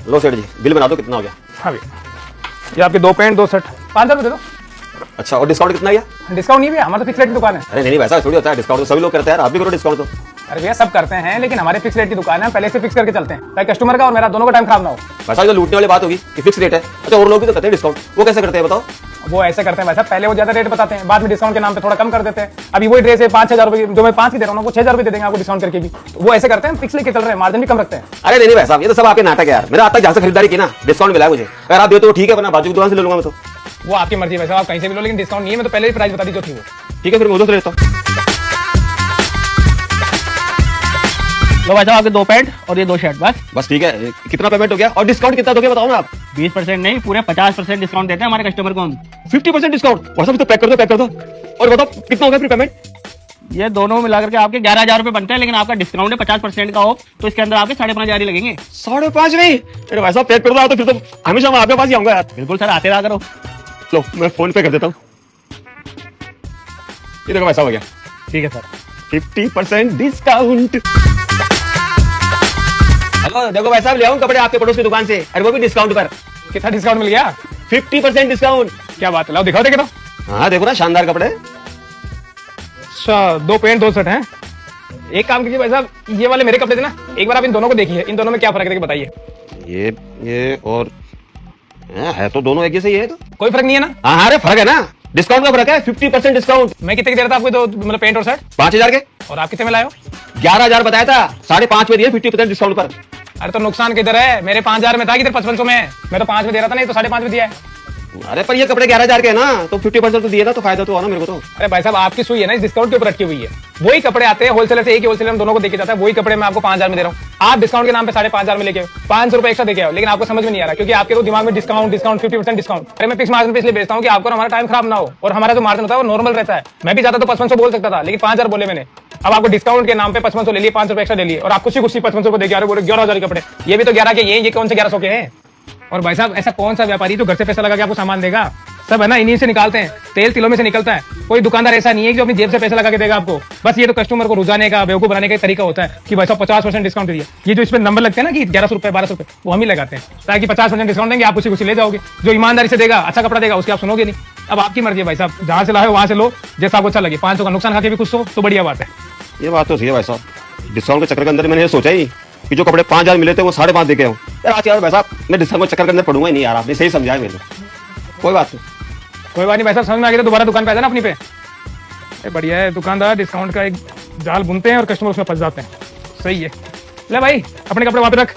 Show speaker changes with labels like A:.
A: लो सेठ जी, बिल बना दो, कितना हो गया?
B: हाँ भैया, ये आपके 2 पैंट 2 शर्ट 5,000 रुपये दे दो।
A: अच्छा, और डिस्काउंट कितना गया?
B: डिस्काउंट नहीं भैया, हमारा तो फिक्स रेट की दुकान है।
A: अरे नहीं वैसा थोड़ी होता है, डिस्काउंट तो सभी लोग करते हैं यार, आप भी करो डिस्काउंट तो।
B: अरे भैया सब करते हैं, लेकिन हमारे फिक्स रेट की दुकान है, पहले से फिक्स करके चलते हैं ताकि कस्टमर का और मेरा दोनों का टाइम खराब ना हो।
A: वैसा जो लूटने वाली बात होगी कि फिक्स रेट है, अच्छा और लोग भी तो करते हैं डिस्काउंट, वो कैसे करते हैं बताओ?
B: वो ऐसे करते हैं वैसा, पहले वो ज्यादा रेट बताते हैं, बाद में डिस्काउंट के नाम पे थोड़ा कम कर देते हैं। अभी वही ड्रेस है 5,000 रुपये, जो मैं 5 की दे रहा हूँ वो 6,000 रुपये दे देंगे आपको डिस्काउंट करके भी। वो ऐसे करते हैं, फिक्स लेके चल रहे हैं, मार्जिन भी कम रखते हैं।
A: अरे नहीं वैसा, ये तो सब आपके नाटक है यार। मेरा आज तक जहाँ से खरीदारी की ना, डिस्काउंट मिला है मुझे। अगर आप दे तो ठीक है, वरना बाजू की दुकान से ले लूंगा मैं तो।
B: वो आपकी मर्जी, वैसा आप कहीं से भी लो, लेकिन डिस्काउंट नहीं है। मैं तो पहले ही प्राइस बता दी जो थी वो।
A: ठीक है, फिर मैं उधर से लेता हूँ।
C: लो भाई साहब, आपके 2 पैंट और ये 2 शर्ट
A: बस ठीक है, कितना पेमेंट हो गया और डिस्काउंट कितना दोगे बताओ ना आप?
C: 20% नहीं, पूरे 50% डिस्काउंट देते हैं हमारे कस्टमर को हम।
A: 50% डिस्काउंट? वैसा तो पैक कर दो। और बताओ कितना हो गया फिर पेमेंट?
C: ये दोनों मिलाकर के आपके 11,000 रुपये बनते हैं, लेकिन आपका डिस्काउंट है 50% का ऑफ, तो इसके अंदर आपके 5,500 ही लगेंगे।
A: 5.5 नहीं? अरे वैसा पैक कर दो, तो फिर तो हमेशा मैं आपके पास ही आऊंगा यार।
C: बिल्कुल सर, आते रहा करो।
A: लो मैं फोन पे कर देता हूँ। ये देखो वैसा हो गया।
B: ठीक है सर,
A: 50% डिस्काउंट। हेलो देखो वैसा ले आऊं कपड़े आपके पड़ोस की दुकान से, और वो भी डिस्काउंट पर।
B: कितना डिस्काउंट मिल गया?
A: 50% डिस्काउंट।
B: क्या बात है, लाओ दिखाओ देखे तो।
A: हाँ देखो ना, शानदार कपड़े।
B: अच्छा, 2 पैंट 2 शर्ट हैं। एक काम कीजिए भाई साहब, ये वाले मेरे कपड़े थे ना, एक बार आप इन दोनों को देखिए, इन दोनों में क्या फर्क है बताइए।
A: ये और है तो दोनों एक जैसे ही है तो।
B: कोई फर्क नहीं है ना?
A: हाँ अरे फर्क है ना, डिस्काउंट का फर्क है। 50% डिस्काउंट।
B: मैं कितने की दे रहा था आपको तो, मतलब पैंट और शर्ट?
A: 5,000 के।
B: और आप कितने में लाए हो?
A: 11,000 बताया था, 5.5 में दिए 50% डिस्काउंट पर।
B: अरे तो नुकसान किधर है? मेरे 5,000 में था, किधर 5500 में है? मैं तो 5 में दे रहा था, नहीं तो 5.5 में दिया है।
A: अरे पर ये कपड़े 11,000 के है ना, तो 50% तो दिए ना, तो फायदा तो हुआ ना मेरे को तो।
B: अरे भाई साहब, आपकी सुई है ना इस डिस्काउंट के ऊपर अटकी हुई है। वही कपड़े आते हैं होलसेलर से, एक ही होलसेलर में दोनों को देके जाता है, वही कपड़े मैं आपको 5,000 में दे रहा हूँ। आप डिस्काउंट के नाम पे 5,500 में लेके आओ, 500 रुपए एक्स्ट्रा देके आओ, लेकिन आपको समझ में नहीं आ रहा, क्योंकि आपके तो दिमाग में डिस्काउंट 50% डिस्काउंट। अरे मैं फिक्स मार्जिन पे इसलिए बेचता हूँ कि आपको हमारा टाइम खराब ना हो, और हमारा जो मार्जिन होता है वो नॉर्मल रहता है। मैं भी ज्यादा तो 5500 बोल सकता था, लेकिन 5,000 बोले मैंने। अब आपको डिस्काउंट के नाम पे 5500 ले लिए, 5 रुपए एक्स्ट्रा ले लिए, और आप खुशी 5500 को देके आ रहे हो 11,000 कपड़े। ये भी तो 11 के, ये कौन से 1100 के हैं? और भाई साहब, ऐसा कौन सा व्यापारी जो घर से पैसा लगा के आपको सामान देगा? सब है ना इन्हीं से निकालते हैं, तेल तिलों में से निकलता है। कोई दुकानदार ऐसा नहीं है कि जो अपनी जेब से पैसा लगा के देगा आपको। बस ये तो कस्टमर को रुझाने का, बेवकूफ बनाने का तरीका होता है कि भाई साहब 50% डिस्काउंट दिया। ये जो इसमें नंबर लगते हैं ना कि 1100 रुपए 1200 रुपए, वो हम ही लगाते हैं ताकि 50% डिस्काउंट देंगे, आप उसी ले जाओगे। जो ईमानदारी से देगा, अच्छा कपड़ा देगा, उसकी आप सुनोगे नहीं। अब आपकी मर्जी है भाई साहब, जहां से लाए वहां से लो, जैसा आपको अच्छा लगे। 500 का नुकसान खा के भी खुश हो तो बढ़िया बात है।
A: ये बात तो सही है भाई साहब, डिस्काउंट के चक्कर के अंदर मैंने ये सोचा ही कि जो कपड़े 5,000 मिले थे वो 5.5 देके आऊं यार। आज यार भाई साहब, मैं डिस्काउंट के चक्कर के अंदर पड़ूंगा ही नहीं यार, आपने सही समझाया मेरे। कोई बात नहीं,
B: कोई बात नहीं भाई साहब, समझ में आ गया तो दोबारा दुकान पे आ जाना अपनी पे। बढ़िया है, दुकानदार डिस्काउंट का एक जाल बुनते हैं और कस्टमर उसमें फंस जाते हैं। सही है, ले भाई अपने कपड़े वहां पे रख।